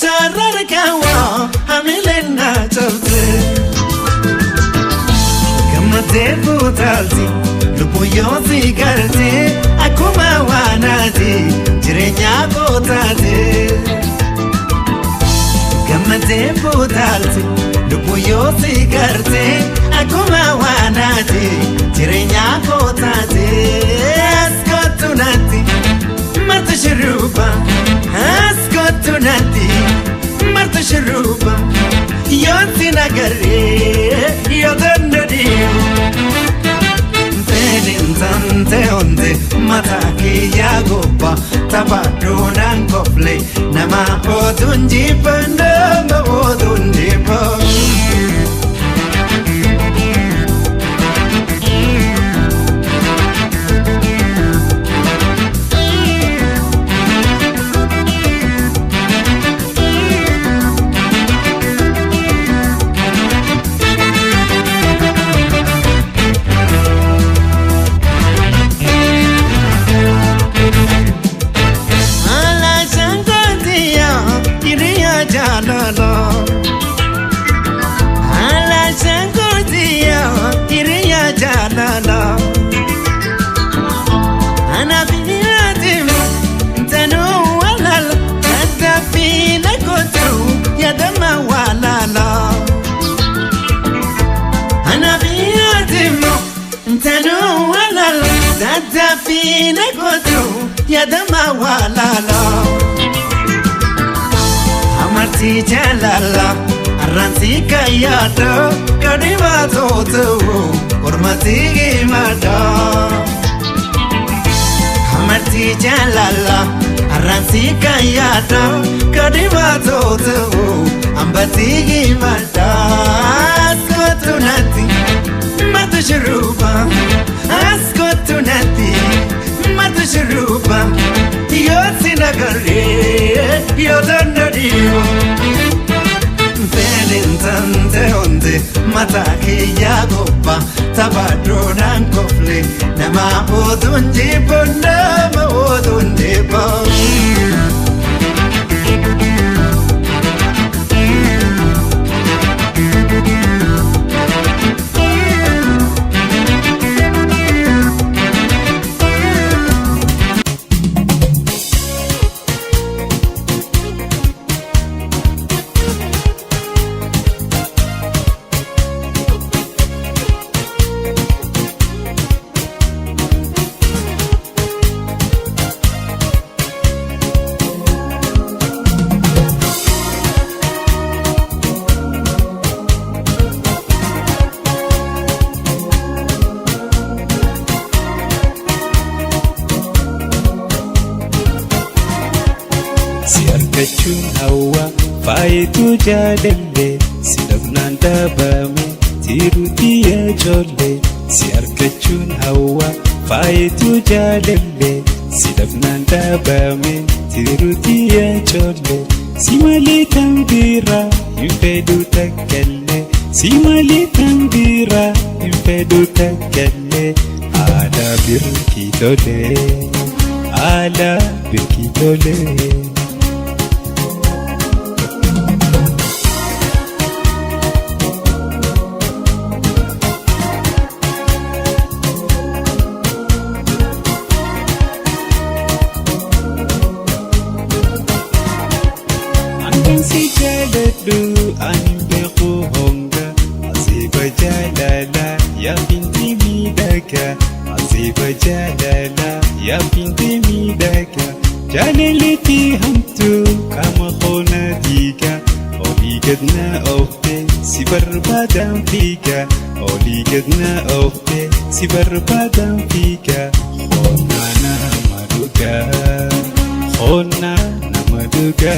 sararkawa hamilena chabte gamate butalti lubuyozi garte akuma wanati jirenya kotate gamate butalti lubuyozi garte akuma wanati jirenya kotate askotunati martashruba askotunati martashruba yonti nagare yodandadiyo tante onde mataki yagoba tabadonan kople nama odunji pandama odunji pa Fina kotu ya dama walala amarti jalala arranti kayado kadima totu urmati gimada amarti jalala arranti kayado kadima totu ambati gimada skotunati matashruba askotunati matashruba yotsi nagare yodandadiyo tante onde mataki yagoba tabadonan kople nama odunji nama odunji Kachun hawa faitu jadelle sidabnan dabame tiruti ya jolle siar kachun hawa faitu jadelle sidabnan dabame tiruti ya jolle simali tambira impedu takelle simali tambira impedu takelle ala birkitole si jaladu anbeku honga asiba jalala ya binti midaka asiba jalala ya binti midaka jalalati hamtu kama khona diga oligadna ofte sibarbadan fika oligadna ofte sibarbadan fika khona namaduga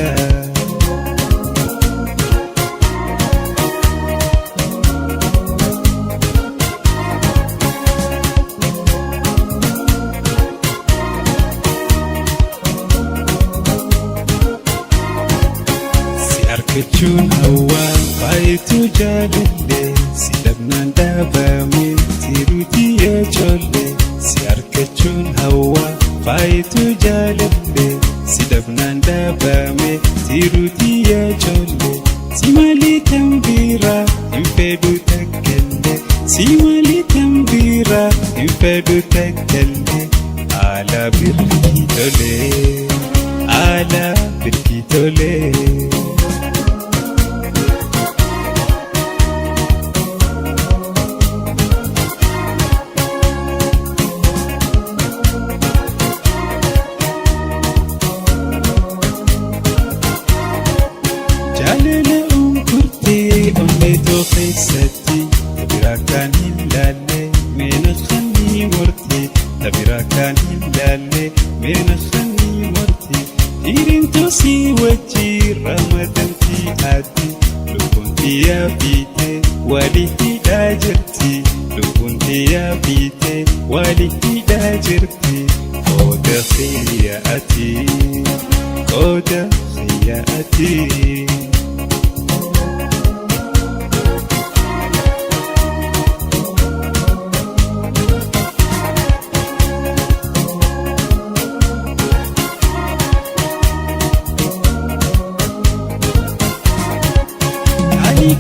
Kachun hawa faitu jadelle sidabnan dabame tiruti ya jolle siar kachun hawa faayitu jaaladhe si dhabnaan dhaabame tiruutii yaajolle si malii tambira hin fedhu takkalle si malii tambira hin fedhu takkalle ala birkii tole ala birkii tole. Jaalala unkurtee onneetoo keessatti tabiraa kan hin laalle meena kannii morti tabiraa kan hin laalle meena kannii morti dhiirintuu si wajjii ramadamtii addi lubbuun xiyyaa fiite walii hidhaa jirti lubbuun xiyyaa fiite walii hidhaa jirti qooda xiyyaati qooda xiyyaati.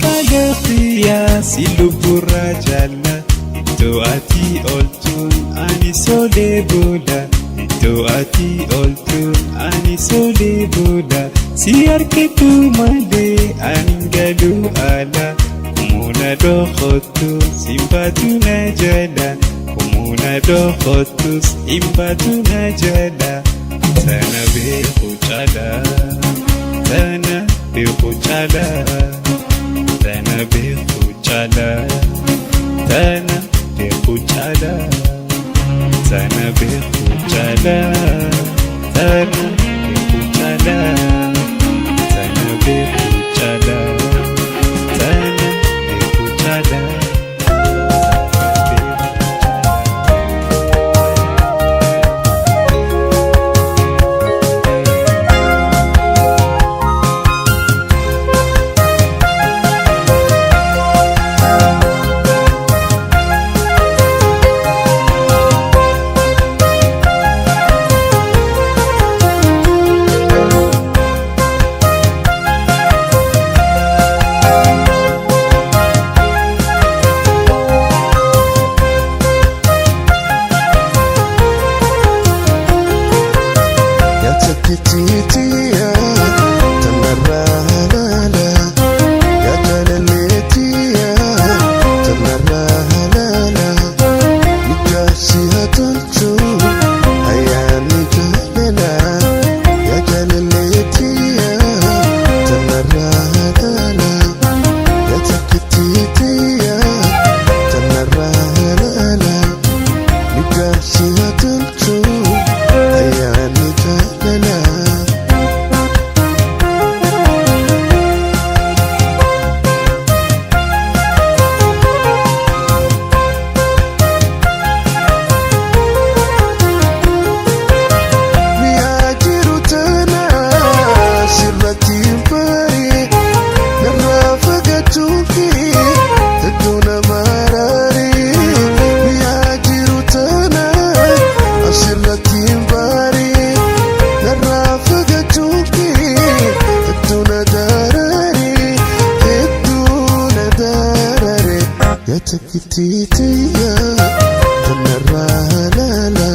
Kagafia si lubura jala ito ati oltun ani sole bola ito ati oltun ani sole bola si arketu male angalu ala kumuna dokhotu simbatu na jala kumuna dokhotu simbatu na jala sana be khuchala sana be khuchala Tana bekuchala, tana bekuchala, tana bekuchala, tana bekuchala, tana bekuchala, tana bekuchala. Takitiya tanaralala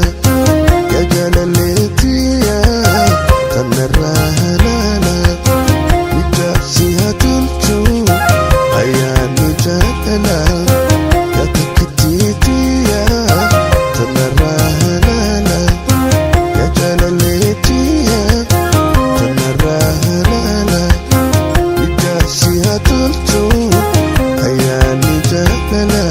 ya jalaletiya tanaralala nitasihatulchu ayani jalala ya takitiya tanaralala ya jalaletiya tanaralala nitasihatulchu ayani jalala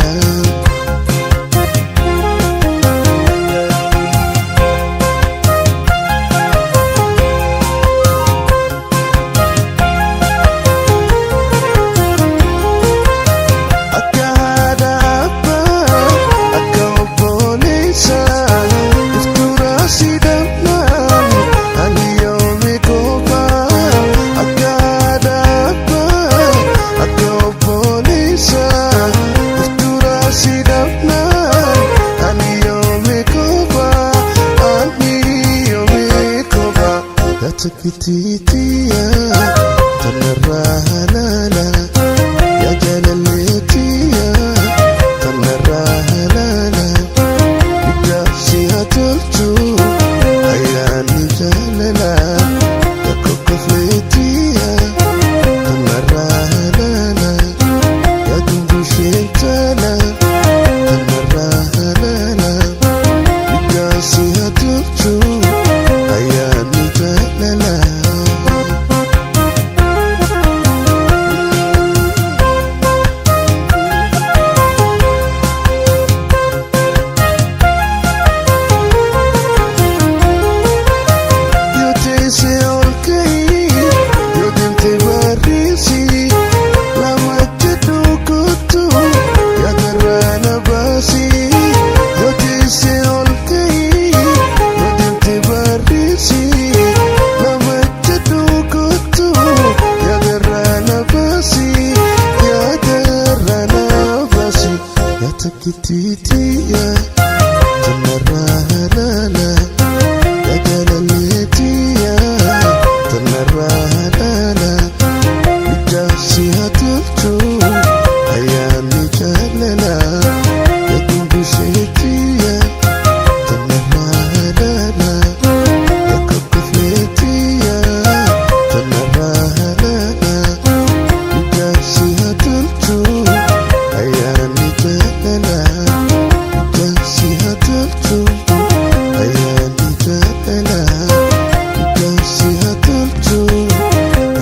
تكتيتيا تنراها لالا يا جلالتيا تنراها لالا بجاسيها تلتو أيامي جللا يا تنبشيتيا تنراها لالا يا كبفليتيا تنراها لالا بجاسيها تلتو أيامي جللا بجاسيها تلتو أيامي جللا بجاسيها تلتو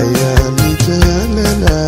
أيامي جللا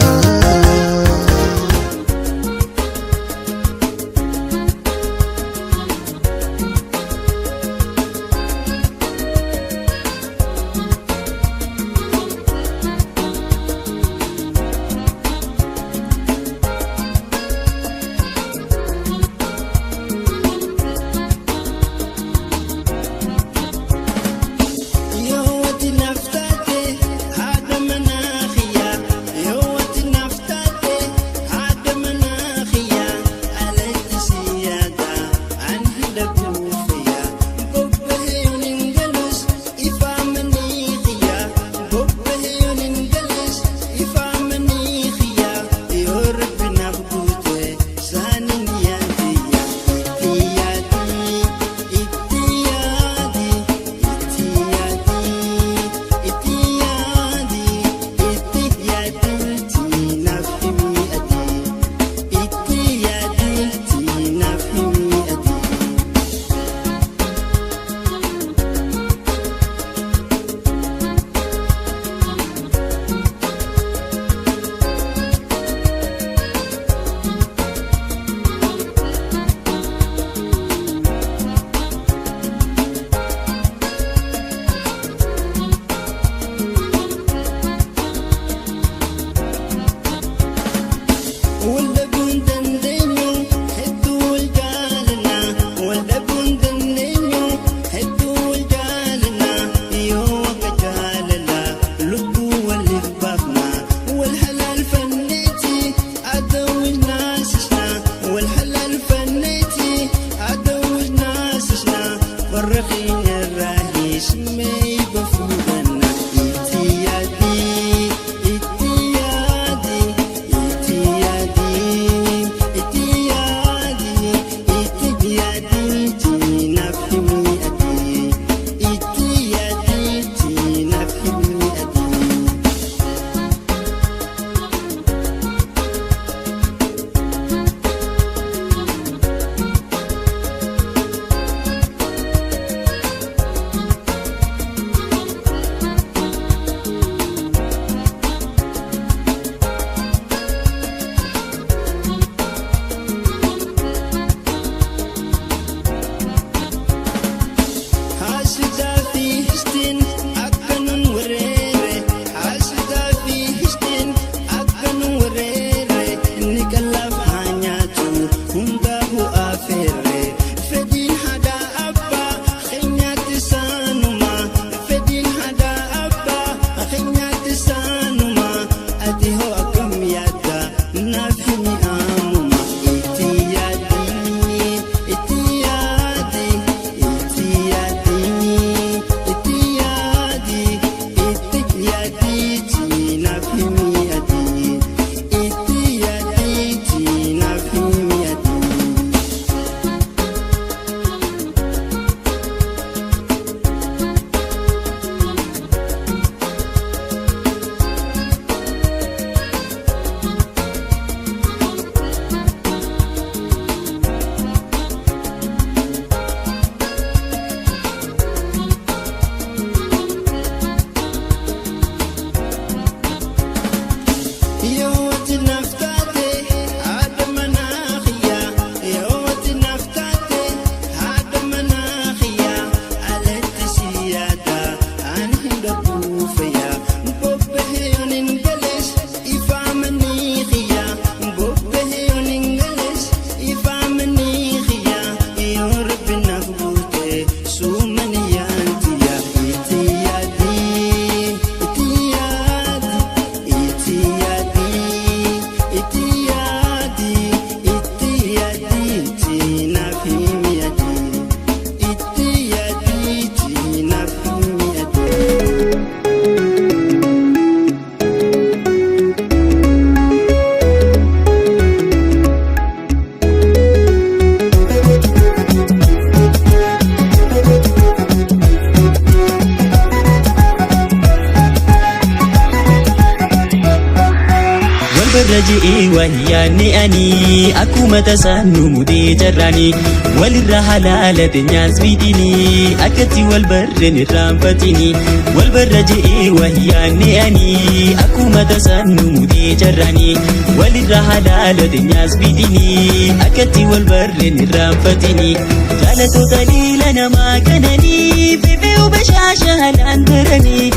والبرجئ وهي أني أكو تسنو مدي جراني وللرحلالة ناس بيديني أكتي والبر نرامفتني والبرجئ وهي أني أكو تسنو مدي جراني وللرحلالة ناس بيديني أكتي والبر نرامفتني جالتو دليلنا ما كانني في وبشاشة الأندرني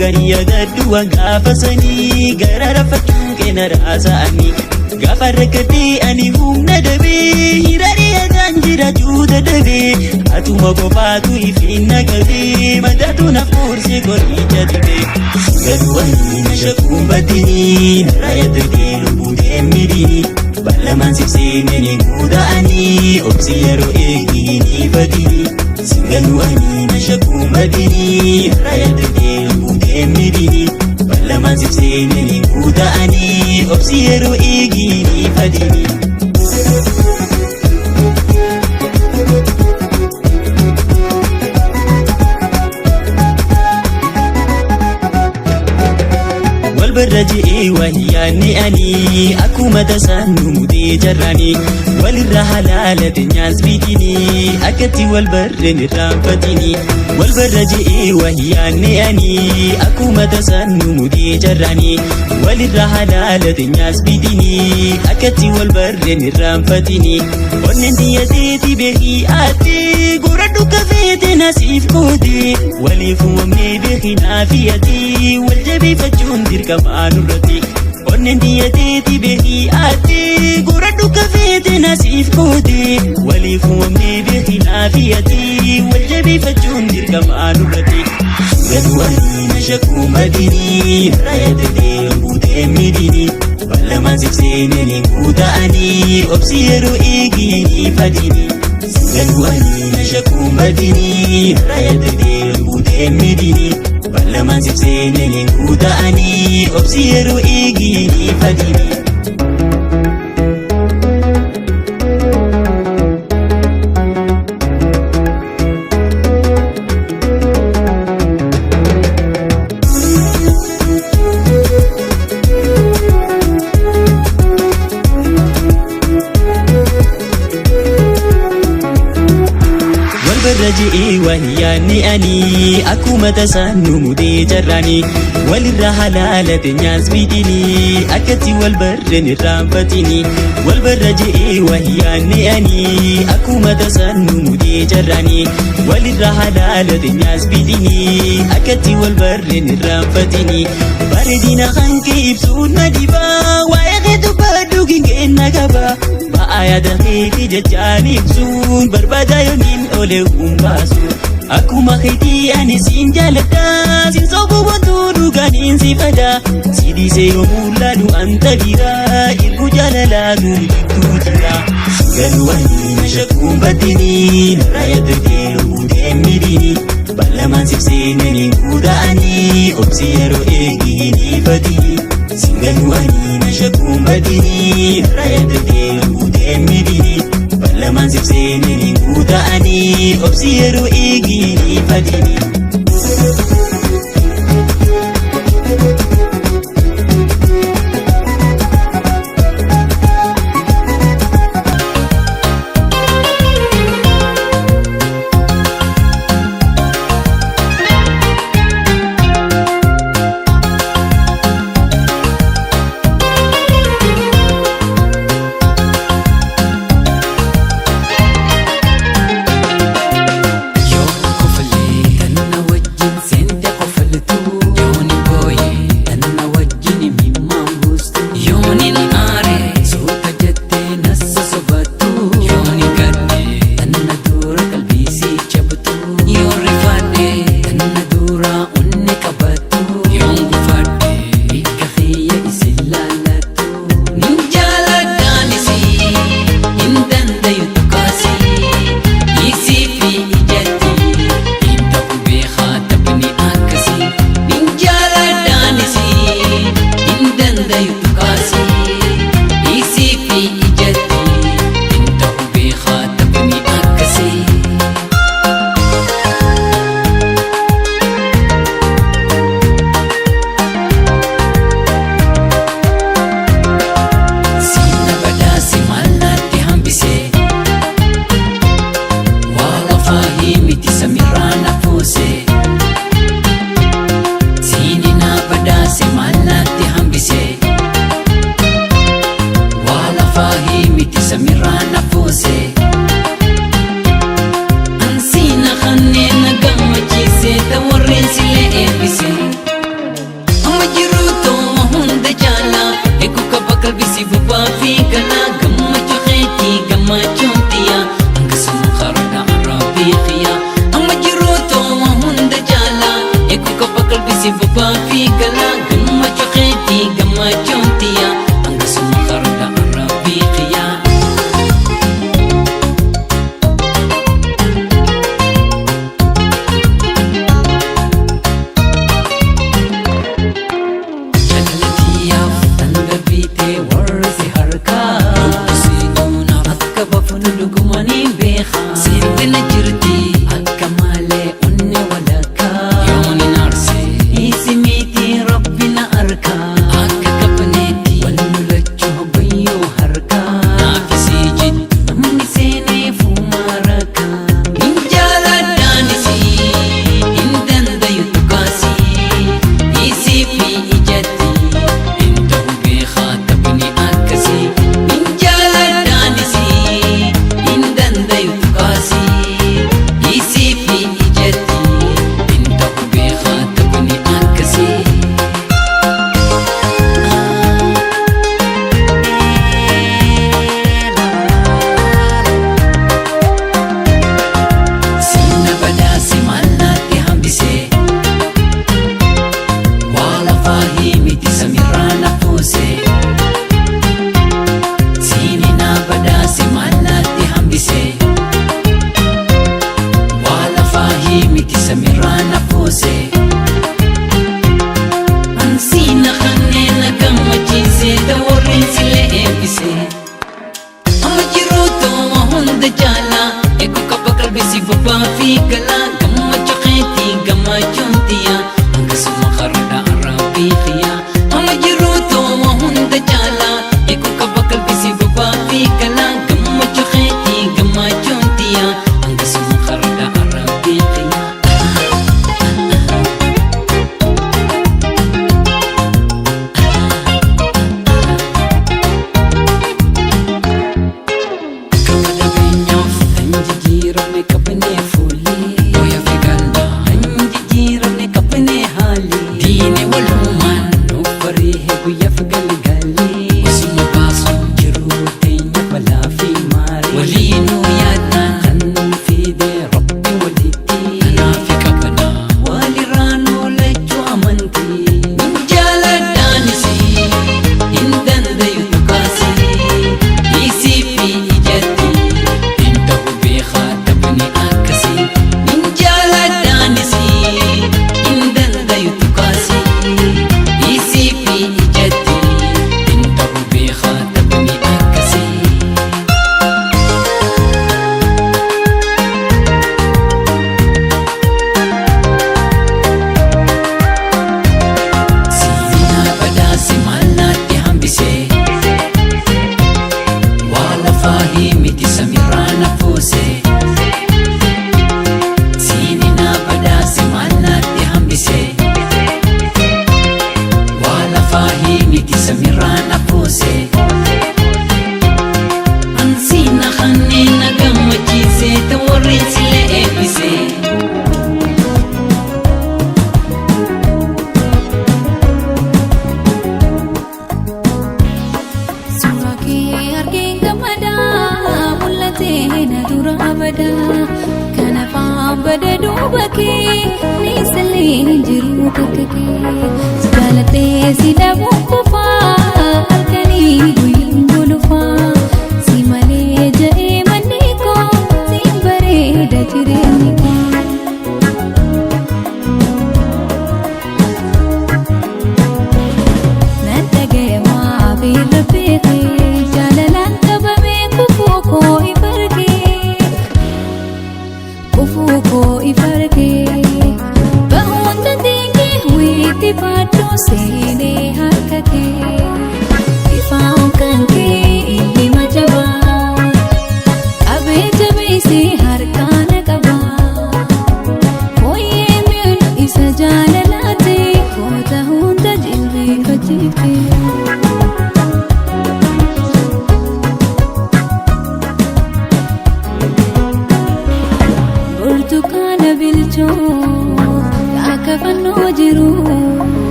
مغني يدد وقافسني قرار فتن كنا راساني غفر ركتي أني هم ندبي هيراني يدنجر جود دبي أتوما قفاتو يفين قبي مدتو نفورسي قري جدبي قدواني نشكو بديني نرايا تركي لبودي مديني بلمان سبسيني قوداني أبسيرو إيجيني فديني قدواني نشكو بديني نرايا تركي لبودي مديني بلمان سبسيني قوداني أبسيرو إيجيني فديني والبرجئ وهي أني أكو تسنو مدي جراني وللرحلالة ناس بيديني أكتي والبر نرامفتني والبرجئ وهي أني أكو تسنو مدي جراني وللرحلالة ناس بيديني أكتي والبر نرامفتني ونندي يديتي بهي آتي قردو كفيت نسيف كودي وليفو ومني بخي نافيتي والجبي فجون ديرك نرتي ونندي يديتي بهي آتي قردو كفيت نسيف كودي وليفو ومني بخي نافيتي والجبي فجون ديرك نرتي قدواني نشكو مديني رايا تدي بودي مديني بلما سبسيني قوداني أبسيرو إيجيني فديني قدواني نشكو مديني رايا تدي بودي مديني بلما سبسيني قوداني أبسيرو إيجيني فديني والبرجئ وهي أني أكو تسنو مدي جراني وللرحلالة ناس بيديني أكتي والبر نرامفتني والبرجئ وهي أني أكو تسنو مدي جراني وللرحلالة ناس بيديني أكتي والبر نرامفتني باردينا خانكي بسون مدبا ويغدو بدو كنكين نقبا بآيا دخيتي ججاني بسون بربادا يونين أولي باسو أكما خيتي أني سين جالتا سين صوبو بطو دوغانين سفدا سيدي سيو مولادو أنت بيرا إرقو جالالادو تجرا قلواني نشكو بديني نرايا تركيلو بودي مديني بلما سبسيني قوداني أبسيرو إيجيني فديني قلواني نشكو بديني نرايا تركيلو بودي مديني بلما سبسيني قوداني أبسيرو إيجيني فديني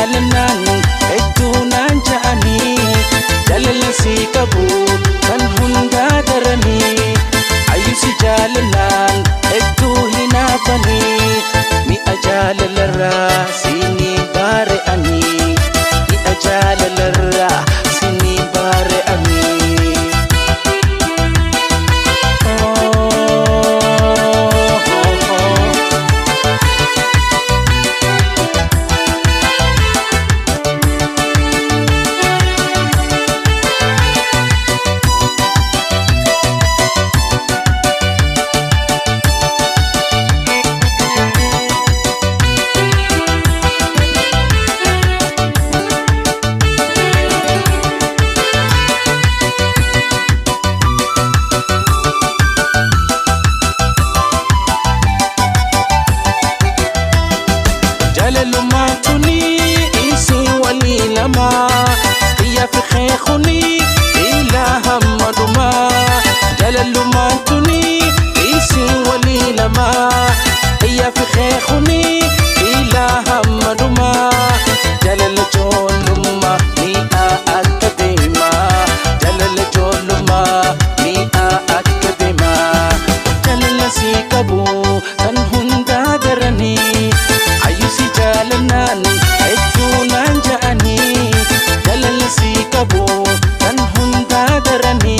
jaalannan hedduu naan ja'anii jaalala si qabu kan hundaa daranii ayyuu si jaalannan hedduu hinaafanii mi'a jaalalarraa sinii bare'anii mi'a jaalalarraa sinii bare'anii. يا في خيخني إلى همدما جلال مانتني إيسي ولي لما يا في خيخني إلى همدما جلال جولما ميا أكدما جلال جولما ميا أكدما جلال سيكبو تنهن دادرني عيوسي جالنان إدونان جاني si kabu kan hunda darani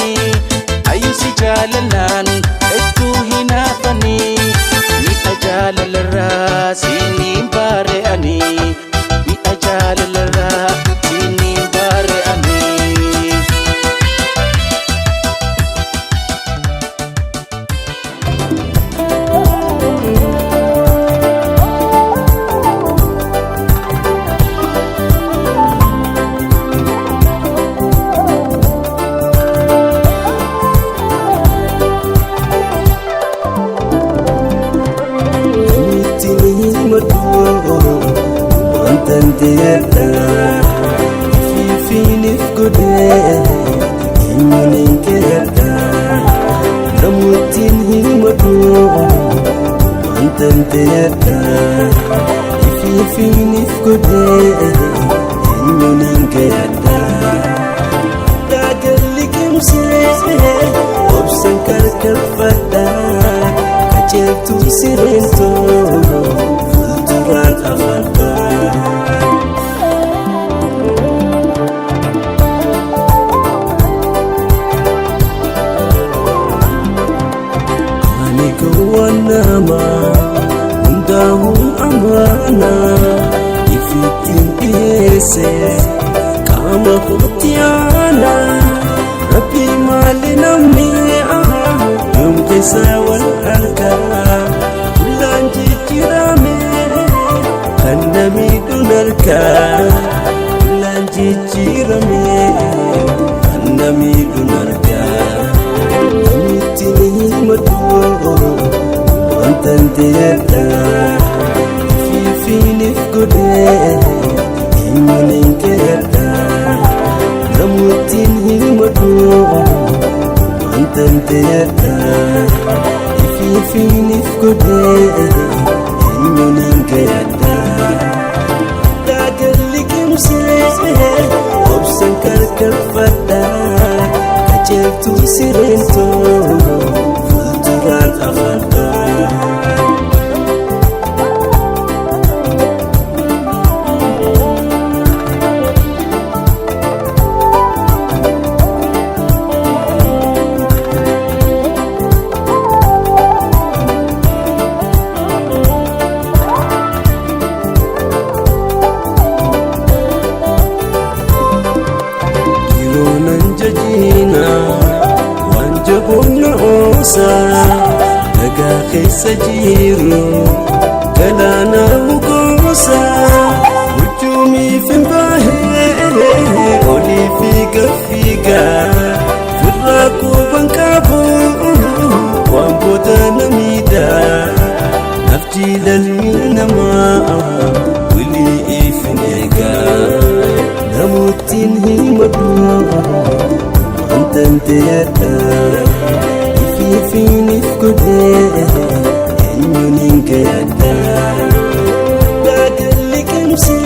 ayu si jalalan etu hinafani mi ajalalra sini bareani mi ajalalra sini bareani. Fifini fkude Imunin kereta Namutin himatu Mantan tereta Fifini fkude Imunin kereta Dagali kimse Obsan karkar fata Kacel tu sirento Fulturan afanta Wanama undahun amana ifitin ese kama kutiana rapi malinami yum kesawal alka ulanji kirame kanami dunarka ulanji kirame kanami dunarka mitini madu tantiyata fifini fkude imunin kereta namutin himatu tantiyata fifini fkude imunin kereta dagali kimse obsan karkar fata kacel tu sirento fulturan afanta. Daga keessa jiru galaana gosa hujumii fi baay'ee olii fi gaffiga firraa quban qabu waan booda namida nafti lalmi namaa wilii ifin eegaa namuttiin himadu antanteyadha. Fifini fkude imunin kereta dagali kimse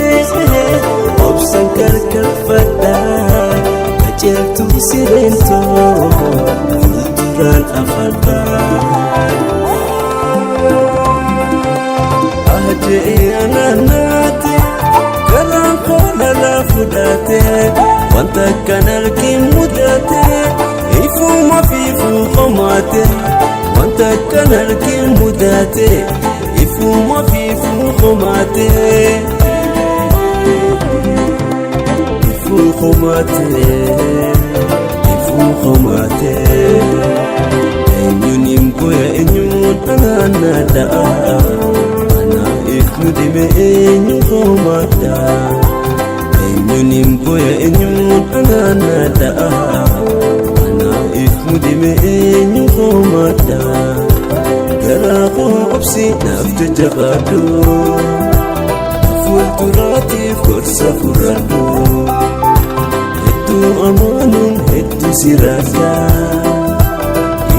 wanta kan argin mudate ifuma fifu khomate wanta kan argin mudate ifuma fifu khomate ifu khomate ifu khomate enyunim boya enyun ananada ana ifnu dime enyu khomata enyunim boya enyun ananada ana ifnu dime enyu khomata garaqo absi naftu jabadu fulturati fursa furadu itu amanun itu sirasa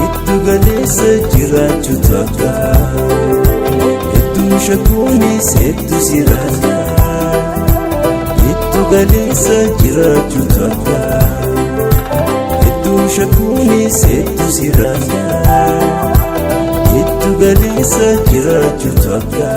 itu galesa jiraju taka itu shakuni itu sirasa itu galesa jiraju taka itu shakuni itu sirasa itu galesa jiraju taka